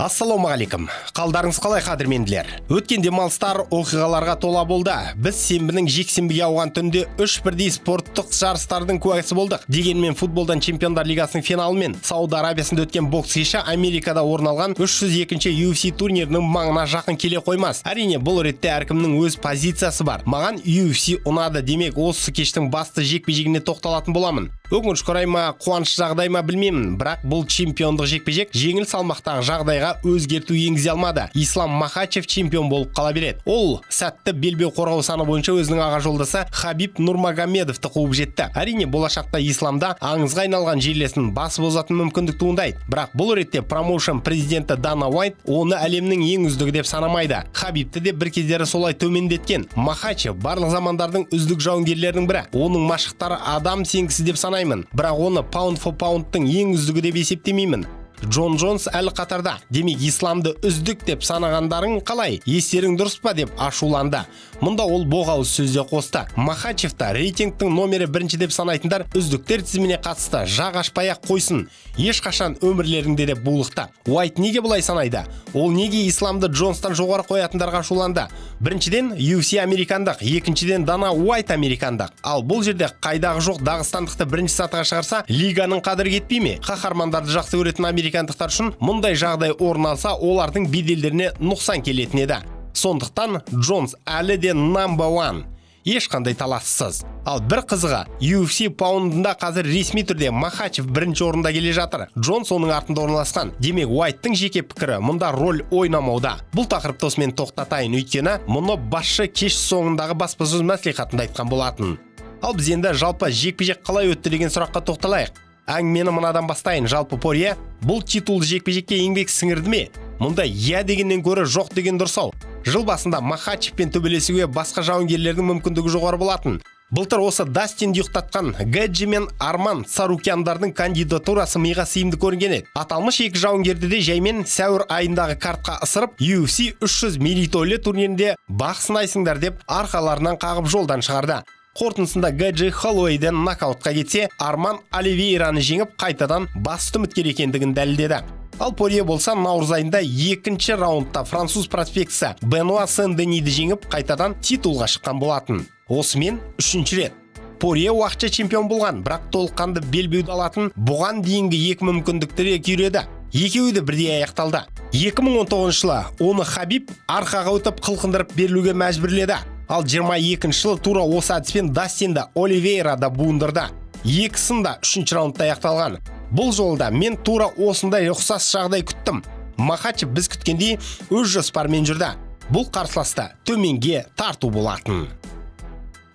Ассалаумағалейкум. Қалдарыңыз қалай қадірменділер? Өткен демалыстар оқиғаларға тола болды. Біз сенбінің жексенбіге ауған түнде 3 бірдей спорттық жарыстардың куәсі болдық. Дегенмен футболдан Чемпиондар лигасының финалы мен Сауд Арабиясында өткен бокс кеші Америкада орын алған 302-ші UFC турнирінің маңына жақын келе қоймас. Әрине, бұл ретте әркімнің өз позициясы бар. Маған UFC ұнады, демек осы кештің басты жекпе-жегіне тоқталатын боламын. Өкінішке орай ма, қуаныш жағдай ма білмеймін, бірақ бұл чемпиондық жекпе-жек жеңіл салмақтағы жағдайға өзгерту енгізе алмады. Ислам Махачев чемпион болып қала береді. Ол сәтті белбеу қорғау саны бойынша өзінің аға жолдасы Хабиб Нурмагомедовты қуып жетті. Әрине, болашақта исламда аңызға айналған жерлесін басып озатын мүмкіндік туындайды. Бірақ бұл ретте промоушен президенті Дана Уайт оны әлемнің ең үздігі деп санамайды. Хабибті де бір кездері солай төмендеткен. Махачев барлық замандардың үздік жауынгерлерінің бірі. Оның машықтары адам сенгісі деп санаймын. Бірақ оны паунд фо паундтың ең үздігі деп есептемеймін. Джон Джонс әлі қатарда. Демек, исламды үздік деп санағандарың қалай? Естерің дұрыс па деп ашуланды. Мұнда ол боғауыз сөзде қосты. Махачевта рейтингтің номері 1 деп санайтындар үздіктер тізіміне қатысты. Жақ ашпай-ақ қойсын. Ешқашан өмірлерінде деп булықты. Уайт неге бұлай санайды? Ол неге исламды Джонстан жоғары қоятындарға ашуланды? Біріншіден UFC американдық, екіншіден Дана Уайт американдық. Ал бұл жерде қайдағы жоқ дағыстандықты бірінші сатыға шығарса, лиганың қадірі кетпей ме? Қаһармандарды жақсы көретін американдықтар үшін мұндай жағдай орын алса, олардың беделдеріне нұқсан келетін еді. Сондықтан Джонс әлі де number 1. Ешқандай талассыз. Ал бір қызығы, UFC паундында қазір ресми түрде Махачев бірінші орында келе жатыр. Джонс оның артында орналасқан. Демек, Уайттың жеке пікірі мұнда роль ойнамауда. Бұл тақырыпты осымен тоқтатайын, өйткені мұны басшы кеш соңындағы баспасөз мәслихатында айтқан болатын. Ал біз енді жалпы жекпе-жек қалай өтті деген сұраққа тоқталайық. Әңгімені мынадан бастайын. Жалпы Порье бұл титулды жекпе-жекке еңбек сіңірді ме? Мұнда я дегеннен көрі жоқ деген дұрсау. Жыл басында Махачевпен төбелесуге басқа жауынгерлердің мүмкіндігі жоғары болатын. Былтыр осы Дастинді ұйықтатқан Гаджи мен Арман Сарукяндардың кандидатурасы миға сыйымды көрінген еді. Аталмыш екі жауынгерді де жаймен сәуір айындағы картқа ысырып, UFC 300 мерейтойлы турнирінде бақ сынайсыңдар деп арқаларынан қағып жолдан шығарды. Қорытындысында Гаджи Холлоуэйден нокаутқа кетсе, Арман Оливейраны жеңіп қайтадан басты үміткер екендігін дәлелдеді. Ал Порье болса наурыз айында екінші раундта француз проспектісі Бенуа Сен-Дениді жеңіп қайтадан титулға шыққан болатын. Осымен үшінші рет. Порье уақытша чемпион болған, бірақ толыққанды белбеуді алатын бұған дейінгі екі мүмкіндіктері күйреді. Екеуі де бірдей аяқталды. 2019 жылы оны Хабиб арқаға өтіп қылқындырып берілуге мәжбүрледі. Ал 22 жылы тура осы әдіспен Дастинді Оливейрада буындырды. Екісінде үшінші раундта аяқталған. Бұл жолда мен тура осындай ұқсас жағдай күттім. Махачев біз күткендей өз жоспармен жүрді. Бұл қарсыласты төменге тарту болатын.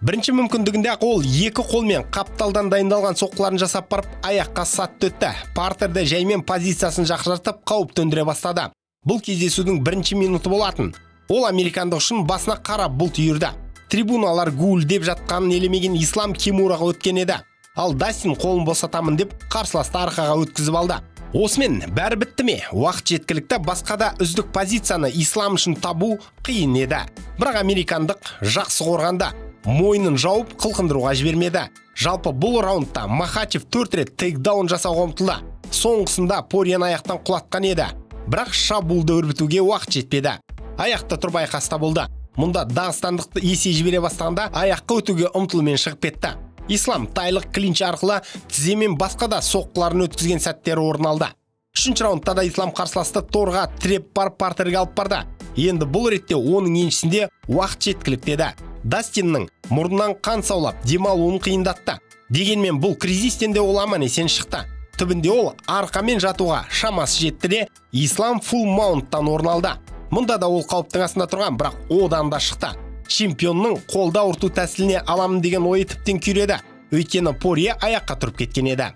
Бірінші мүмкіндігінде ол екі қолмен қапталдан дайындалған соққыларын жасап барып, аяққа сатты өтті. Партерде жаймен позициясын жақсартып қауіп төндіре бастады. Бұл кездесудің бірінші минуты болатын. Ол американдық үшін басына қара бұлт үйірді. Трибуналар гуілдеп жатқанын елемеген Ислам Кимураға өткен еді. Ал Дастин қолын босатамын деп қарсыласты арқаға өткізіп алды. Осымен бәрі бітті ме? Уақыт жеткілікті, басқа да үздік позицияны Ислам үшін табу қиын еді. Бірақ американдық жақсы қорғанды. Мойнын жауып қылқындыруға жібермеді. Жалпы бұл раундта Махачев 4 рет тейкдаун жасауға ұмтылды. Соңғысында Порьені аяқтан құлатқан еді. Бірақ шабуылды өрбітуге уақыт жетпеді. Аяқта тұрып айқаста болды. Мұнда дағыстандықты есе жібере бастағанда аяққа өтуге ұмтылумен шығып кетті. Ислам тайлық клинч арқылы тіземен басқа да соққыларын өткізген сәттері орын алды. Үшінші раундта да Ислам қарсыласты торға тіреп барып партерге алып барды. Енді бұл ретте оның еншісінде уақыт жеткілікті еді. Дастиннің мұрнынан қан саулап демалуын қиындатты. Дегенмен бұл кризистен де ол аман есен шықты. Түбінде ол арқамен жатуға шамасы жетті де Ислам фулл маунттан орын алды. Мұнда да ол қауіптің астында тұрған, бірақ одан да шықты. Чемпионның қолда ұрту тәсіліне аламын деген ойы тіптен күйреді. Өйткені Порье аяққа тұрып кеткен еді.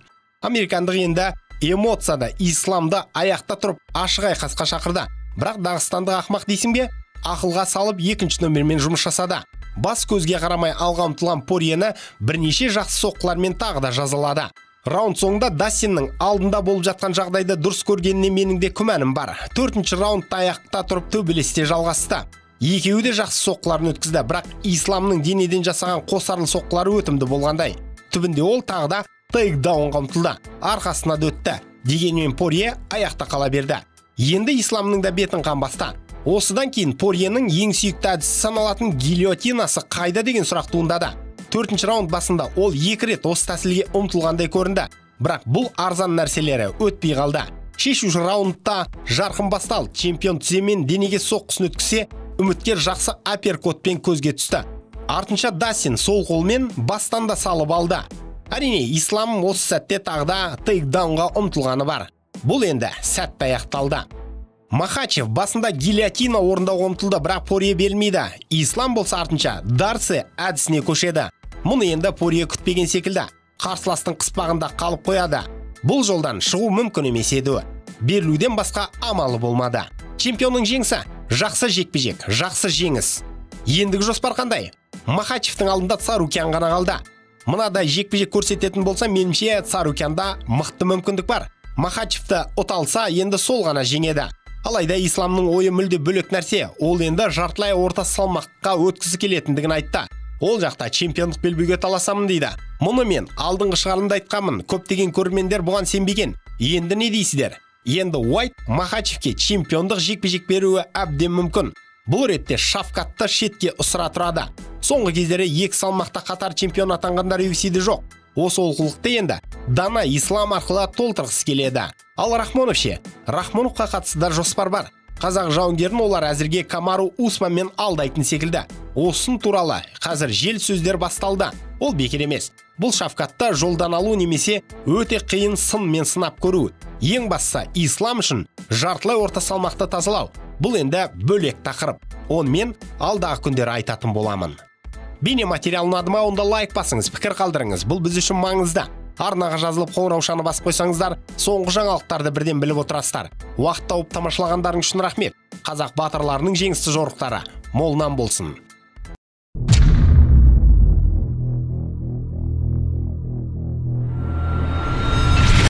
Американдық енді эмоцияда Исламды аяқта тұрып ашық айқасқа шақырды. Бірақ дағыстандық ақмақ дейсің бе? Ақылға салып екінші нөмірмен жұмыс жасады. Бас көзге қарамай алға ұмтылған Порьені бірнеше жақсы соққылармен тағы да жазалады. Раунд соңында Дастиннің алдында болып жатқан жағдайды дұрыс көргеніне менің де күмәнім бар. 4-ші раундта аяқта тұрып төбелесте жалғасты. Екеуі де жақсы соққыларын өткізді, бірақ Исламның денеден жасаған қосарлы соққылары өтімді болғандай. Түбінде ол тағы да тейкдаунға ұмтылды. Арқасына дөтті. Дегенмен Порье аяқта қала берді. Енді исламның да бетін қанбаста. Осыдан кейін Порьенің ең сүйікті әдісі саналатын гильотинасы қайда деген сұрақ туындады. 4-ші раунд басында ол 2 рет осы тәсілге ұмтылғандай көрінді. Бірақ бұл арзан нәрселері өтпей қалды. Шешуші раундта жарқын басталды. Чемпион тіземен денеге соққысын өткісе, үміткер жақсы апперкотпен көзге түсті. Артынша Дастин сол қолмен бастан да салып алды. Әрине, ислам осы сәтте тағда тейкдаунға ұмтылғаны бар. Бұл енді сәтті аяқталды. Махачев басында гильотина орындауға ұмтылды, бірақ Порье бермейді. Ислам болса артынша Дарси әдісіне көшеді. Мұны енді Порье күтпеген секілді. Қарсыластың қыспағында қалып қояды. Бұл жолдан шығу мүмкін емес еді. Берілуден басқа амалы болмады. Чемпионның жеңісі жақсы жекпе-жек, жақсы жеңіс. Ендігі жоспар қандай? Махачевтің алдында Царукян ғана қалды. Мынадай жекпе-жек көрсететін болса, меніңше Царукянда мықты мүмкіндік бар. Махачевті ұталса, енді сол ғана жеңеді. Алайда исламның ойы мүлде бөлек нәрсе. Ол енді жартылай орта салмаққа өткісі келетіндігін айтты. Ол жақта чемпиондық белбеуге таласамын дейді. Мұны мен алдыңғы шығарында айтқанмын. Көптеген көрермендер бұған сенбеген. Енді не дейсіздер? Енді Уайт Махачевке чемпиондық жекпе-жек беруі әбден мүмкін. Бұл ретте Шафкатты шетке ысыра тұрады. Соңғы кездері 2 салмақта қатар чемпион атанғандар UFC-де жоқ. Осы олқылықты енді Дана ислам арқылы толтырғысы келеді. Ал Рахмонов ше? Рахмоновқа қатысты да жоспар бар. Қазақ жауынгерін олар әзірге Камару Усманмен алдайтын секілді. Осын туралы қазір жел сөздер басталды. Ол бекер емес. Бұл Шафкатты жолдан алу немесе өте қиын сынмен сынап көру. Ең бастысы ислам үшін жартылай орта салмақты тазалау. Бұл енді бөлек тақырып. Оны мен алдағы күндері айтатын боламын. Бейне материал ұнады ма, онда лайк басыңыз, пікір қалдырыңыз. Бұл біз үшін маңызды. Арнаға жазылып қоңыраушаны басып қойсаңыздар, соңғы жаңалықтарды бірден біліп отырасыздар. Уақыт тауып тамашалағандарың үшін рахмет. Қазақ батырларының жеңісті жорықтары молынан болсын.